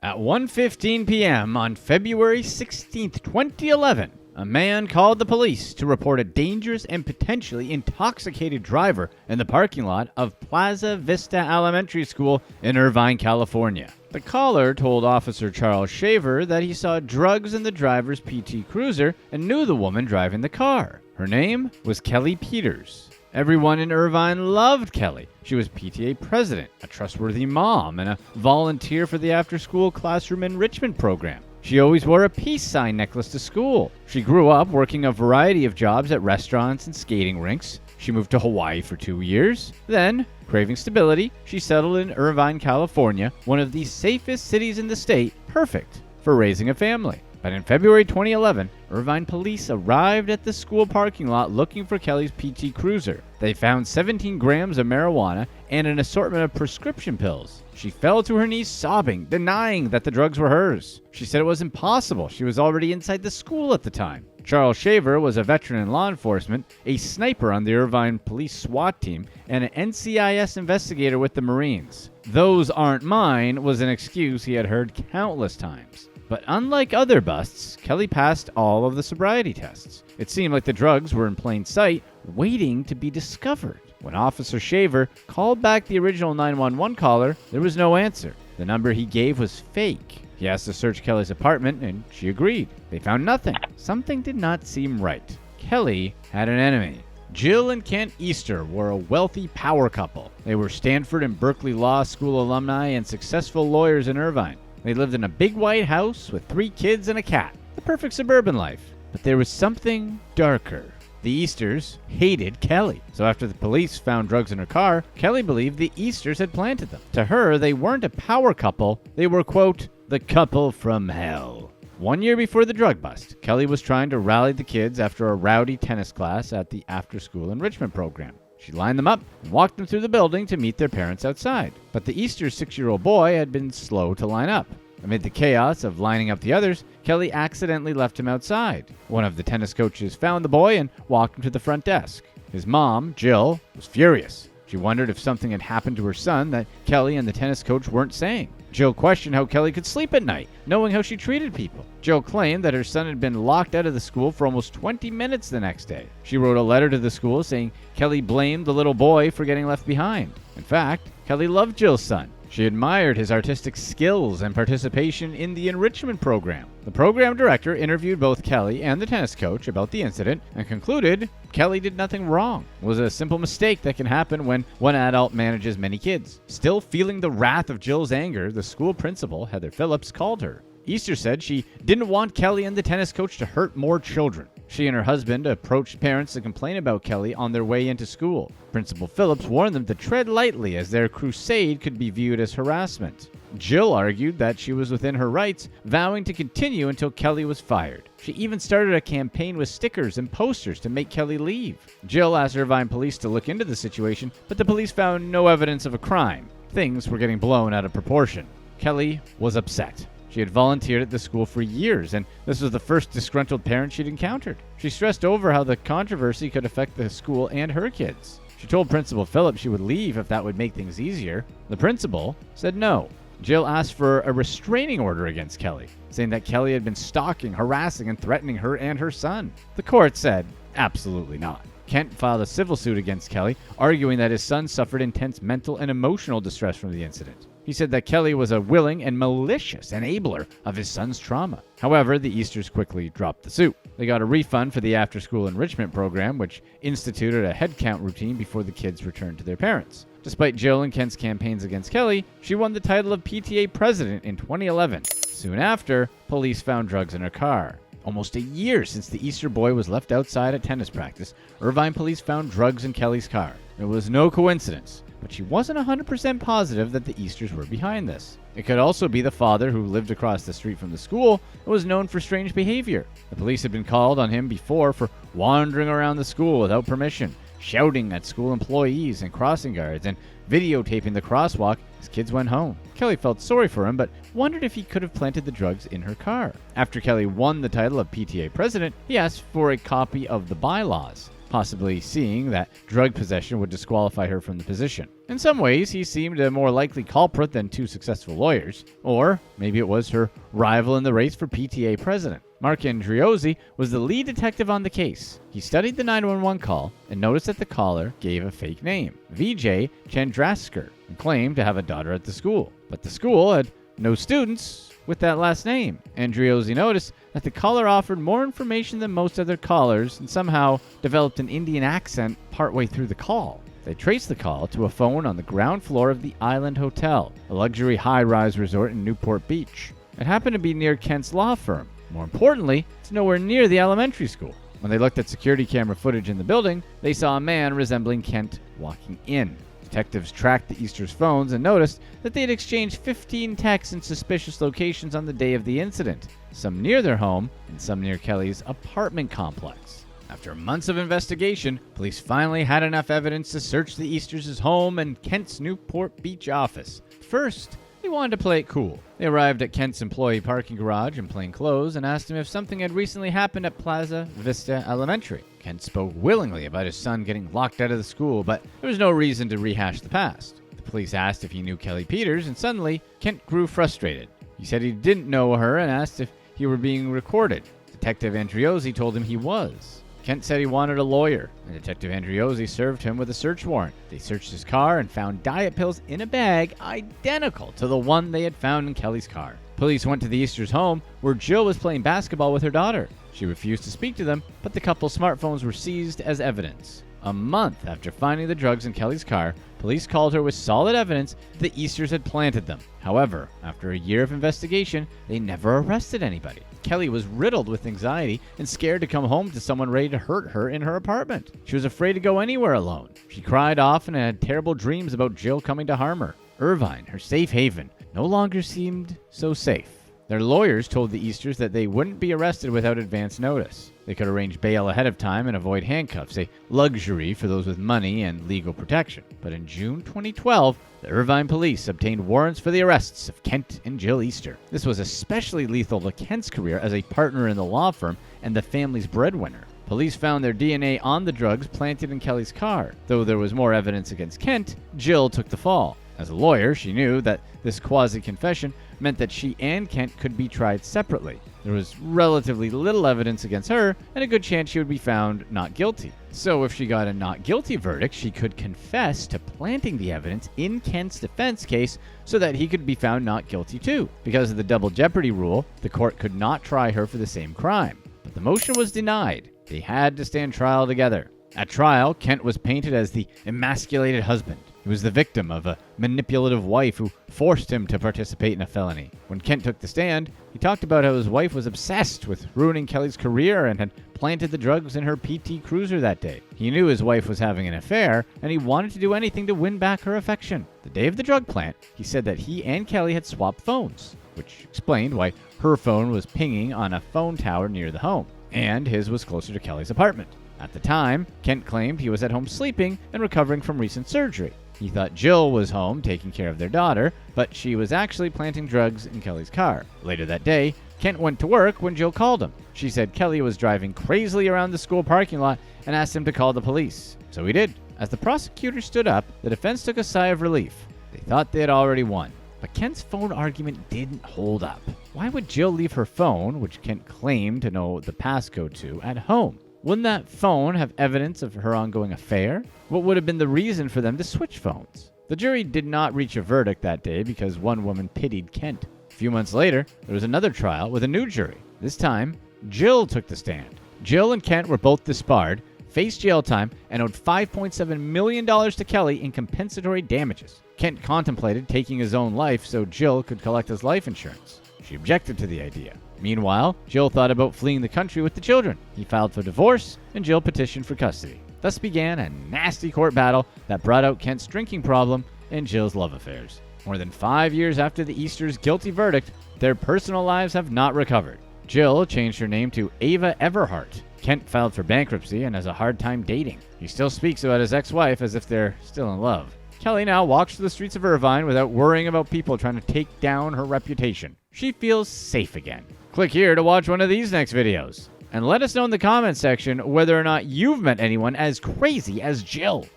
At 1:15 p.m. on February 16, 2011, a man called the police to report a dangerous and potentially intoxicated driver in the parking lot of Plaza Vista Elementary School in Irvine, California. The caller told Officer Charles Shaver that he saw drugs in the driver's PT Cruiser and knew the woman driving the car. Her name was Kelli Peters. Everyone in Irvine loved Kelli. She was PTA president, a trustworthy mom, and a volunteer for the Afterschool Classroom Enrichment Program. She always wore a peace sign necklace to school. She grew up working a variety of jobs at restaurants and skating rinks. She moved to Hawaii for 2 years. Then, craving stability, she settled in Irvine, California, one of the safest cities in the state, perfect for raising a family. But in February 2011, Irvine police arrived at the school parking lot looking for Kelli's PT Cruiser. They found 17 grams of marijuana and an assortment of prescription pills. She fell to her knees sobbing, denying that the drugs were hers. She said it was impossible. She was already inside the school at the time. Charles Shaver was a veteran in law enforcement, a sniper on the Irvine police SWAT team, and an NCIS investigator with the Marines. "Those aren't mine" was an excuse he had heard countless times. But unlike other busts, Kelli passed all of the sobriety tests. It seemed like the drugs were in plain sight, waiting to be discovered. When Officer Shaver called back the original 911 caller, there was no answer. The number he gave was fake. He asked to search Kelli's apartment, and she agreed. They found nothing. Something did not seem right. Kelli had an enemy. Jill and Kent Easter were a wealthy power couple. They were Stanford and Berkeley Law School alumni and successful lawyers in Irvine. They lived in a big white house with 3 kids and a cat. The perfect suburban life. But there was something darker. The Easters hated Kelli. So after the police found drugs in her car, Kelli believed the Easters had planted them. To her, they weren't a power couple. They were, quote, the couple from hell. 1 year before the drug bust, Kelli was trying to rally the kids after a rowdy tennis class at the Afterschool Enrichment Program. She lined them up and walked them through the building to meet their parents outside. But the Easter's 6-year-old boy had been slow to line up. Amid the chaos of lining up the others, Kelli accidentally left him outside. One of the tennis coaches found the boy and walked him to the front desk. His mom, Jill, was furious. She wondered if something had happened to her son that Kelli and the tennis coach weren't saying. Jill questioned how Kelli could sleep at night, knowing how she treated people. Jill claimed that her son had been locked out of the school for almost 20 minutes the next day. She wrote a letter to the school saying Kelli blamed the little boy for getting left behind. In fact, Kelli loved Jill's son. She admired his artistic skills and participation in the enrichment program. The program director interviewed both Kelli and the tennis coach about the incident and concluded Kelli did nothing wrong. It was a simple mistake that can happen when one adult manages many kids. Still feeling the wrath of Jill's anger, the school principal, Heather Phillips, called her. Easter said she didn't want Kelli and the tennis coach to hurt more children. She and her husband approached parents to complain about Kelli on their way into school. Principal Phillips warned them to tread lightly as their crusade could be viewed as harassment. Jill argued that she was within her rights, vowing to continue until Kelli was fired. She even started a campaign with stickers and posters to make Kelli leave. Jill asked Irvine police to look into the situation, but the police found no evidence of a crime. Things were getting blown out of proportion. Kelli was upset. She had volunteered at the school for years, and this was the first disgruntled parent she'd encountered. She stressed over how the controversy could affect the school and her kids. She told Principal Phillips she would leave if that would make things easier. The principal said no. Jill asked for a restraining order against Kelli, saying that Kelli had been stalking, harassing, and threatening her and her son. The court said absolutely not. Kent filed a civil suit against Kelli, arguing that his son suffered intense mental and emotional distress from the incident. He said that Kelli was a willing and malicious enabler of his son's trauma. However, the Easters quickly dropped the suit. They got a refund for the after-school enrichment program, which instituted a head count routine before the kids returned to their parents. Despite Jill and Kent's campaigns against Kelli, she won the title of PTA president in 2011. Soon after, police found drugs in her car. Almost a year since the Easter boy was left outside at tennis practice, Irvine police found drugs in Kelli's car. It was no coincidence, but she wasn't 100% positive that the Easters were behind this. It could also be the father who lived across the street from the school and was known for strange behavior. The police had been called on him before for wandering around the school without permission, shouting at school employees and crossing guards, and videotaping the crosswalk as kids went home. Kelli felt sorry for him, but wondered if he could have planted the drugs in her car. After Kelli won the title of PTA president, he asked for a copy of the bylaws. possibly seeing that drug possession would disqualify her from the position. In some ways, he seemed a more likely culprit than two successful lawyers. Or maybe it was her rival in the race for PTA president. Mark Andriozzi was the lead detective on the case. He studied the 911 call and noticed that the caller gave a fake name, Vijay Chandrasekhar, and claimed to have a daughter at the school. But the school had no students with that last name. Andriozzi noticed that the caller offered more information than most other callers and somehow developed an Indian accent partway through the call. They traced the call to a phone on the ground floor of the Island Hotel, a luxury high-rise resort in Newport Beach. It happened to be near Kent's law firm. More importantly, it's nowhere near the elementary school. When they looked at security camera footage in the building, they saw a man resembling Kent walking in. Detectives tracked the Easters' phones and noticed that they had exchanged 15 texts in suspicious locations on the day of the incident, some near their home and some near Kelli's apartment complex. After months of investigation, police finally had enough evidence to search the Easters' home and Kent's Newport Beach office. First, they wanted to play it cool. They arrived at Kent's employee parking garage in plain clothes and asked him if something had recently happened at Plaza Vista Elementary. Kent spoke willingly about his son getting locked out of the school, but there was no reason to rehash the past. The police asked if he knew Kelli Peters, and suddenly, Kent grew frustrated. He said he didn't know her and asked if he were being recorded. Detective Andriozzi told him he was. Kent said he wanted a lawyer, and Detective Andriozzi served him with a search warrant. They searched his car and found diet pills in a bag identical to the one they had found in Kelli's car. Police went to the Easters' home, where Jill was playing basketball with her daughter. She refused to speak to them, but the couple's smartphones were seized as evidence. A month after finding the drugs in Kelli's car, police called her with solid evidence the Easters had planted them. However, after a year of investigation, they never arrested anybody. Kelli was riddled with anxiety and scared to come home to someone ready to hurt her in her apartment. She was afraid to go anywhere alone. She cried often and had terrible dreams about Jill coming to harm her. Irvine, her safe haven, no longer seemed so safe. Their lawyers told the Easters that they wouldn't be arrested without advance notice. They could arrange bail ahead of time and avoid handcuffs, a luxury for those with money and legal protection. But in June 2012, the Irvine police obtained warrants for the arrests of Kent and Jill Easter. This was especially lethal to Kent's career as a partner in the law firm and the family's breadwinner. Police found their DNA on the drugs planted in Kelli's car. Though there was more evidence against Kent, Jill took the fall. As a lawyer, she knew that this quasi-confession meant that she and Kent could be tried separately. There was relatively little evidence against her, and a good chance she would be found not guilty. So if she got a not guilty verdict, she could confess to planting the evidence in Kent's defense case so that he could be found not guilty too. Because of the double jeopardy rule, the court could not try her for the same crime. But the motion was denied. They had to stand trial together. At trial, Kent was painted as the emasculated husband. He was the victim of a manipulative wife who forced him to participate in a felony. When Kent took the stand, he talked about how his wife was obsessed with ruining Kelli's career and had planted the drugs in her PT Cruiser that day. He knew his wife was having an affair, and he wanted to do anything to win back her affection. The day of the drug plant, he said that he and Kelli had swapped phones, which explained why her phone was pinging on a phone tower near the home, and his was closer to Kelli's apartment. At the time, Kent claimed he was at home sleeping and recovering from recent surgery. He thought Jill was home taking care of their daughter, but she was actually planting drugs in Kelli's car. Later that day, Kent went to work when Jill called him. She said Kelli was driving crazily around the school parking lot and asked him to call the police. So he did. As the prosecutor stood up, the defense took a sigh of relief. They thought they had already won. But Kent's phone argument didn't hold up. Why would Jill leave her phone, which Kent claimed to know the passcode to, at home? Wouldn't that phone have evidence of her ongoing affair? What would have been the reason for them to switch phones? The jury did not reach a verdict that day because one woman pitied Kent. A few months later, there was another trial with a new jury. This time, Jill took the stand. Jill and Kent were both disbarred, faced jail time, and owed $5.7 million to Kelli in compensatory damages. Kent contemplated taking his own life so Jill could collect his life insurance. She objected to the idea. Meanwhile, Jill thought about fleeing the country with the children. He filed for divorce, and Jill petitioned for custody. Thus began a nasty court battle that brought out Kent's drinking problem and Jill's love affairs. More than 5 years after the Easters' guilty verdict, their personal lives have not recovered. Jill changed her name to Ava Everhart. Kent filed for bankruptcy and has a hard time dating. He still speaks about his ex-wife as if they're still in love. Kelli now walks through the streets of Irvine without worrying about people trying to take down her reputation. She feels safe again. Click here to watch one of these next videos. And let us know in the comments section whether or not you've met anyone as crazy as Jill.